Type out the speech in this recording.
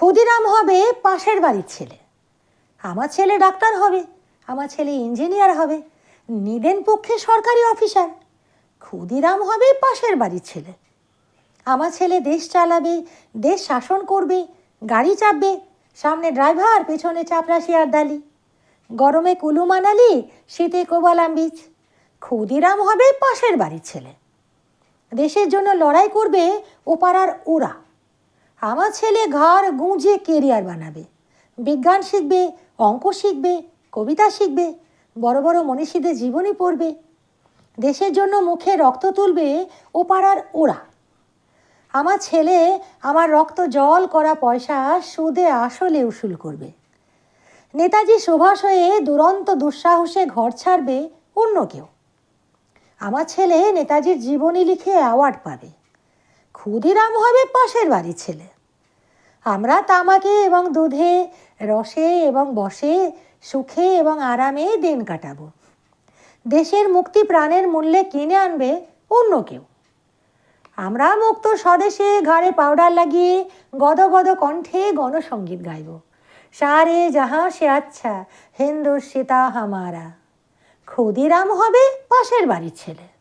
ক্ষুদিরাম হবে পাশের বাড়ির ছেলে। আমার ছেলে ডাক্তার হবে, আমার ছেলে ইঞ্জিনিয়ার হবে, নিদেন পক্ষে সরকারি অফিসার। ক্ষুদিরাম হবে পাশের বাড়ির ছেলে। আমার ছেলে দেশ চালাবে, দেশ শাসন করবে, গাড়ি চাপবে, সামনে ড্রাইভার, পেছনে চাপরাশি আর দালি। গরমে কুলু মানালি, শীতে কোবালাম বীচ। ক্ষুদিরাম হবে পাশের বাড়ির ছেলে। দেশের জন্য লড়াই করবে ও পাড়ার ওরা। আমার ছেলে ঘর গুঁজে কেরিয়ার বানাবে, বিজ্ঞান শিখবে, অঙ্ক শিখবে, কবিতা শিখবে, বড় বড় মনীষীদের জীবনী পড়বে। দেশের জন্য মুখে রক্ত তুলবে ও পাড়ার ওরা। আমার ছেলে আমার রক্ত জল করা পয়সা সুদে আসলে উসুল করবে। নেতাজি সুভাষ হয়ে দুরন্ত দুঃসাহসে ঘর ছাড়বে অন্য কেউ। আমার ছেলে নেতাজির জীবনী লিখে অ্যাওয়ার্ড পাবে। ক্ষুদিরাম হবে পাশের বাড়ির ছেলে। আমরা তামাকে এবং দুধে, রসে এবং বসে, সুখে এবং আরামে দিন কাটাবো। দেশের মুক্তি প্রাণের মূল্যে কিনে আনবে অন্য কেউ। আমরা মুক্ত স্বদেশে ঘাড়ে পাউডার লাগিয়ে গদ গদ কণ্ঠে গণসঙ্গীত গাইব। সারে যাহা সে আচ্ছা, হিন্দুস্তিতা হামারা। ক্ষুদিরাম হবে পাশের বাড়ির ছেলে।